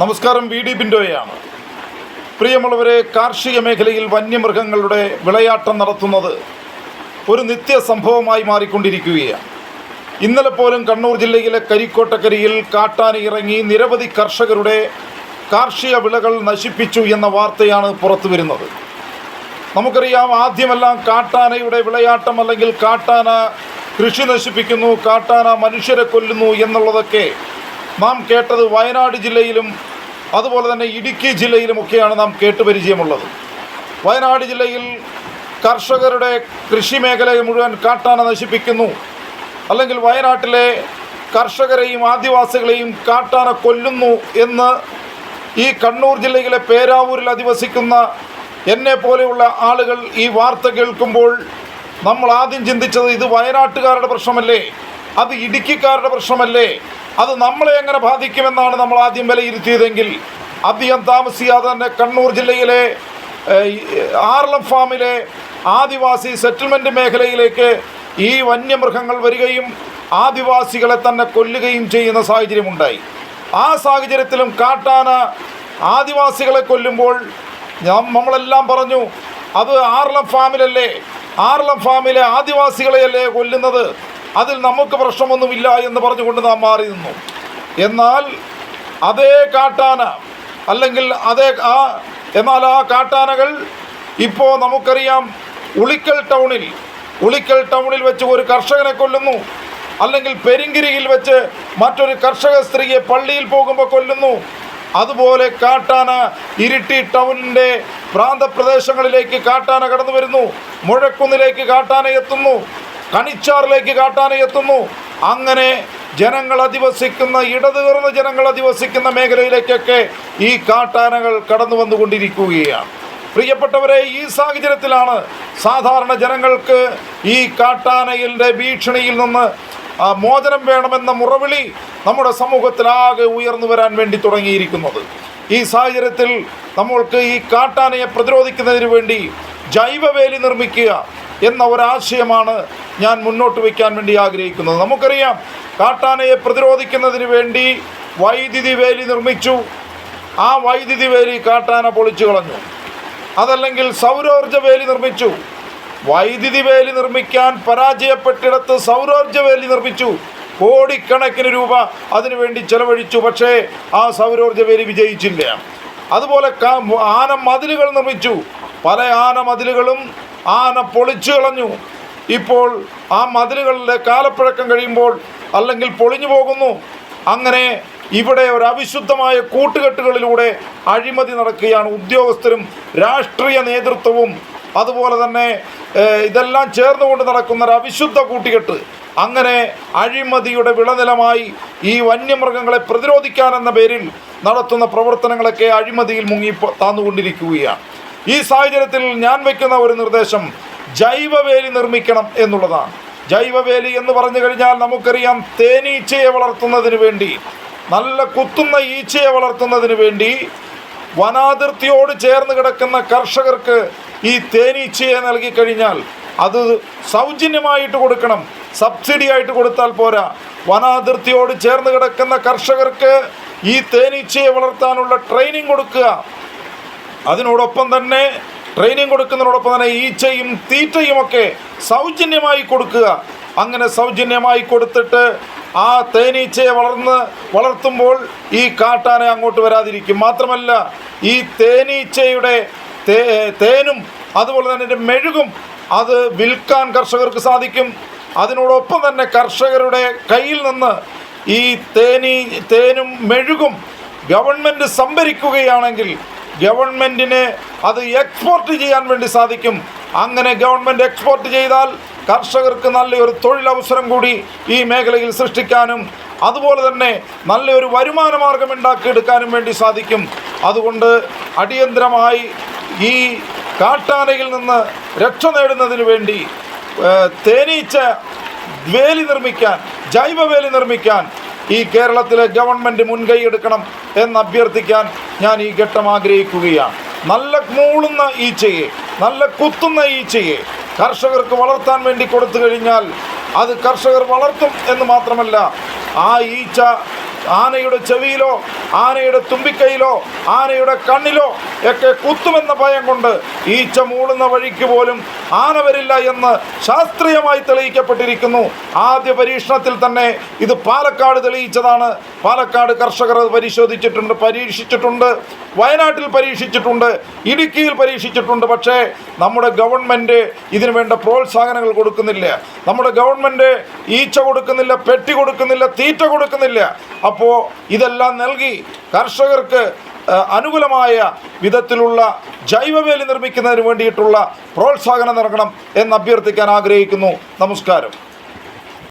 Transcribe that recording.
നമസ്കാരം, V D ബിൻഡോയാണ്. പ്രിയമുള്ളവരെ, കാർഷിക മേഖലയിൽ വന്യമൃഗങ്ങളുടെ വിളയാട്ടം നടത്തുന്നത് ഒരു നിത്യ സംഭവമായി മാറിക്കൊണ്ടിരിക്കുകയാണ്. ഇന്നലെ പോലും കണ്ണൂർ ജില്ലയിലെ കരിക്കോട്ടക്കരിയിൽ കാട്ടാന ഇറങ്ങി നിരവധി കർഷകരുടെ കാർഷിക വിളകൾ നശിപ്പിച്ചു എന്ന വാർത്തയാണ് പുറത്തു വരുന്നത്. നമുക്കറിയാം, ആദ്യമെല്ലാം കാട്ടാനയുടെ വിളയാട്ടം അല്ലെങ്കിൽ കാട്ടാന കൃഷി നശിപ്പിക്കുന്നു, കാട്ടാന മനുഷ്യരെ കൊല്ലുന്നു എന്നുള്ളതൊക്കെ നാം കേട്ടത് വയനാട് ജില്ലയിലും അതുപോലെ തന്നെ ഇടുക്കി ജില്ലയിലുമൊക്കെയാണ് നാം കേട്ടുപരിചയമുള്ളത്. വയനാട് ജില്ലയിൽ കർഷകരുടെ കൃഷി മേഖലയെ മുഴുവൻ കാട്ടാന നശിപ്പിക്കുന്നു, അല്ലെങ്കിൽ വയനാട്ടിലെ കർഷകരെയും ആദിവാസികളെയും കാട്ടാന കൊല്ലുന്നു എന്ന് ഈ കണ്ണൂർ ജില്ലയിലെ പേരാവൂരിൽ അധിവസിക്കുന്ന എന്നെ പോലെയുള്ള ആളുകൾ ഈ വാർത്ത കേൾക്കുമ്പോൾ നമ്മൾ ആദ്യം ചിന്തിച്ചത്, ഇത് വയനാട്ടുകാരുടെ പ്രശ്നമല്ലേ, അത് ഇടുക്കിക്കാരുടെ പ്രശ്നമല്ലേ, അത് നമ്മളെ എങ്ങനെ ബാധിക്കുമെന്നാണ് നമ്മൾ ആദ്യം വിലയിരുത്തിയതെങ്കിൽ അധികം താമസിയാതെ തന്നെ കണ്ണൂർ ജില്ലയിലെ ആർലം ഫാമിലെ ആദിവാസി സെറ്റിൽമെൻറ്റ് മേഖലയിലേക്ക് ഈ വന്യമൃഗങ്ങൾ വരികയും ആദിവാസികളെ തന്നെ കൊല്ലുകയും ചെയ്യുന്ന സാഹചര്യമുണ്ടായി. ആ സാഹചര്യത്തിലും കാട്ടാന ആദിവാസികളെ കൊല്ലുമ്പോൾ നമ്മളെല്ലാം പറഞ്ഞു, അത് ആർലം ഫാമിലല്ലേ, ആർലം ഫാമിലെ ആദിവാസികളെയല്ലേ കൊല്ലുന്നത്, അതിൽ നമുക്ക് പ്രശ്നമൊന്നുമില്ല എന്ന് പറഞ്ഞുകൊണ്ട് നാം മാറി നിന്നു. എന്നാൽ അതേ കാട്ടാന അല്ലെങ്കിൽ എന്നാൽ ആ കാട്ടാനകൾ ഇപ്പോൾ നമുക്കറിയാം ഉളിക്കൽ ടൗണിൽ വെച്ച് ഒരു കർഷകനെ കൊല്ലുന്നു, അല്ലെങ്കിൽ പെരിങ്കിരിയിൽ വെച്ച് മറ്റൊരു കർഷക സ്ത്രീയെ പള്ളിയിൽ പോകുമ്പോൾ കൊല്ലുന്നു. അതുപോലെ കാട്ടാന ഇരിട്ടി ടൗണിൻ്റെ പ്രാന്തപ്രദേശങ്ങളിലേക്ക് കാട്ടാന കടന്നു വരുന്നു, മുഴക്കുന്നിലേക്ക് കാട്ടാന എത്തുന്നു, കണിച്ചാറിലേക്ക് കാട്ടാന എത്തുന്നു. അങ്ങനെ ജനങ്ങൾ അധിവസിക്കുന്ന, ഇടതൂർന്ന ജനങ്ങൾ അധിവസിക്കുന്ന മേഖലയിലേക്കൊക്കെ ഈ കാട്ടാനകൾ കടന്നു വന്നുകൊണ്ടിരിക്കുകയാണ്. പ്രിയപ്പെട്ടവരെ, ഈ സാഹചര്യത്തിലാണ് സാധാരണ ജനങ്ങൾക്ക് ഈ കാട്ടാനയുടെ ഭീഷണിയിൽ നിന്ന് മോചനം വേണമെന്ന മുറവിളി നമ്മുടെ സമൂഹത്തിലാകെ ഉയർന്നു വരാൻ വേണ്ടി തുടങ്ങിയിരിക്കുന്നത്. ഈ സാഹചര്യത്തിൽ നമ്മൾക്ക് ഈ കാട്ടാനയെ പ്രതിരോധിക്കുന്നതിന് വേണ്ടി ജൈവവേലി നിർമ്മിക്കുക എന്ന ഒരാശയമാണ് ഞാൻ മുന്നോട്ട് വയ്ക്കാൻ വേണ്ടി ആഗ്രഹിക്കുന്നത്. നമുക്കറിയാം, കാട്ടാനയെ പ്രതിരോധിക്കുന്നതിന് വേണ്ടി വൈദ്യുതി വേലി നിർമ്മിച്ചു, ആ വൈദ്യുതി വേലി കാട്ടാന പൊളിച്ചു കളഞ്ഞു. അതല്ലെങ്കിൽ സൗരോർജ്ജ വേലി നിർമ്മിച്ചു, വൈദ്യുതി വേലി നിർമ്മിക്കാൻ പരാജയപ്പെട്ടിടത്ത് സൗരോർജ്ജ വേലി നിർമ്മിച്ചു, കോടിക്കണക്കിന് രൂപ അതിനുവേണ്ടി ചെലവഴിച്ചു. പക്ഷേ ആ സൗരോർജ്ജ വേലി വിജയിച്ചില്ല. അതുപോലെ ആന മതിലുകൾ നിർമ്മിച്ചു, പല ആന മതിലുകളും ആന പൊളിച്ചു കളഞ്ഞു. ഇപ്പോൾ ആ മതിലുകളുടെ കാലപ്പഴക്കം കഴിയുമ്പോൾ അല്ലെങ്കിൽ പൊളിഞ്ഞു പോകുന്നു. അങ്ങനെ ഇവിടെ ഒരു അവിശുദ്ധമായ കൂട്ടുകെട്ടുകളിലൂടെ അഴിമതി നടക്കുകയാണ്. ഉദ്യോഗസ്ഥരും രാഷ്ട്രീയ നേതൃത്വവും അതുപോലെ തന്നെ ഇതെല്ലാം ചേർന്നുകൊണ്ട് നടക്കുന്ന ഒരു അവിശുദ്ധ കൂട്ടുകെട്ട്. അങ്ങനെ അഴിമതിയുടെ വിളനിലമായി ഈ വന്യമൃഗങ്ങളെ പ്രതിരോധിക്കാനെന്ന പേരിൽ നടത്തുന്ന പ്രവർത്തനങ്ങളൊക്കെ അഴിമതിയിൽ മുങ്ങി താന്നുകൊണ്ടിരിക്കുകയാണ്. ഈ സാഹചര്യത്തിൽ ഞാൻ വയ്ക്കുന്ന ഒരു നിർദ്ദേശം ജൈവവേലി നിർമ്മിക്കണം എന്നുള്ളതാണ്. ജൈവവേലി എന്ന് പറഞ്ഞു കഴിഞ്ഞാൽ നമുക്കറിയാം, തേനീച്ചയെ വളർത്തുന്നതിന് വേണ്ടി, നല്ല കുത്തുന്ന ഈച്ചയെ വളർത്തുന്നതിന് വേണ്ടി വനാതിർത്തിയോട് ചേർന്ന് കിടക്കുന്ന കർഷകർക്ക് ഈ തേനീച്ചയെ നൽകിക്കഴിഞ്ഞാൽ അത് സൗജന്യമായിട്ട് കൊടുക്കണം, സബ്സിഡി ആയിട്ട് കൊടുത്താൽ പോരാ. വനാതിർത്തിയോട് ചേർന്ന് കിടക്കുന്ന കർഷകർക്ക് ഈ തേനീച്ചയെ വളർത്താനുള്ള ട്രെയിനിങ് കൊടുക്കുക. അതിനോടൊപ്പം തന്നെ ട്രെയിനിങ് കൊടുക്കുന്നതിനോടൊപ്പം തന്നെ ഈച്ചയും തീറ്റയുമൊക്കെ സൗജന്യമായി കൊടുക്കുക. അങ്ങനെ സൗജന്യമായി കൊടുത്തിട്ട് ആ തേനീച്ചയെ വളർത്തുമ്പോൾ ഈ കാട്ടാന അങ്ങോട്ട് വരാതിരിക്കും. മാത്രമല്ല, ഈ തേനീച്ചയുടെ തേനും അതുപോലെ തന്നെ ഇതിൻ്റെ മെഴുകും അത് വിൽക്കാൻ കർഷകർക്ക് സാധിക്കും. അതിനോടൊപ്പം തന്നെ കർഷകരുടെ കയ്യിൽ നിന്ന് ഈ തേനും മെഴുകും ഗവൺമെൻറ് സംഭരിക്കുകയാണെങ്കിൽ ഗവൺമെൻറ്റിന് അത് എക്സ്പോർട്ട് ചെയ്യാൻ വേണ്ടി സാധിക്കും. അങ്ങനെ ഗവൺമെൻറ് എക്സ്പോർട്ട് ചെയ്താൽ കർഷകർക്ക് നല്ലൊരു തൊഴിലവസരം കൂടി ഈ മേഖലയിൽ സൃഷ്ടിക്കാനും അതുപോലെ തന്നെ നല്ലൊരു വരുമാന മാർഗം ഉണ്ടാക്കിയെടുക്കാനും വേണ്ടി സാധിക്കും. അതുകൊണ്ട് അടിയന്തരമായി ഈ കാട്ടാനയിൽ നിന്ന് രക്ഷ നേടുന്നതിന് വേണ്ടി തേനീച്ച വേലി നിർമ്മിക്കാൻ, ജൈവവേലി നിർമ്മിക്കാൻ ഈ കേരളത്തിലെ ഗവൺമെൻറ് മുൻകൈ എടുക്കണം എന്ന് അഭ്യർത്ഥിക്കാൻ ഞാൻ ഈ ഘട്ടം ആഗ്രഹിക്കുകയാണ്. നല്ല മൂളുന്ന ഈച്ചയെ, നല്ല കുത്തുന്ന ഈച്ചയെ കർഷകർക്ക് വളർത്താൻ വേണ്ടി കൊടുത്തു കഴിഞ്ഞാൽ അത് കർഷകർ വളർത്തും എന്ന് മാത്രമല്ല, ആ ഈച്ച ആനയുടെ ചെവിയിലോ ആനയുടെ തുമ്പിക്കൈയിലോ ആനയുടെ കണ്ണിലോ ഒക്കെ കുത്തുമെന്ന ഭയം കൊണ്ട് ഈച്ച മൂളുന്ന വഴിക്ക് പോലും ആന വരില്ല എന്ന് ശാസ്ത്രീയമായി തെളിയിക്കപ്പെട്ടിരിക്കുന്നു. ആദ്യ പരീക്ഷണത്തിൽ തന്നെ ഇത് പാലക്കാട് തെളിയിച്ചതാണ്. പാലക്കാട് കർഷകർ അത് പരീക്ഷിച്ചിട്ടുണ്ട്, വയനാട്ടിൽ പരീക്ഷിച്ചിട്ടുണ്ട്, ഇടുക്കിയിൽ പരീക്ഷിച്ചിട്ടുണ്ട്. പക്ഷേ നമ്മുടെ ഗവൺമെൻറ് ഇതിനു വേണ്ട പ്രോത്സാഹനങ്ങൾ കൊടുക്കുന്നില്ല. നമ്മുടെ ഗവൺമെൻറ് ഈച്ച കൊടുക്കുന്നില്ല, പെട്ടി കൊടുക്കുന്നില്ല, തീറ്റ കൊടുക്കുന്നില്ല. അപ്പോൾ ഇതെല്ലാം നൽകി കർഷകർക്ക് അനുകൂലമായ വിധത്തിലുള്ള ജൈവവേലി നിർമ്മിക്കുന്നതിന് വേണ്ടിയിട്ടുള്ള പ്രോത്സാഹനം നൽകണം എന്ന് അഭ്യർത്ഥിക്കാൻ ആഗ്രഹിക്കുന്നു. നമസ്കാരം.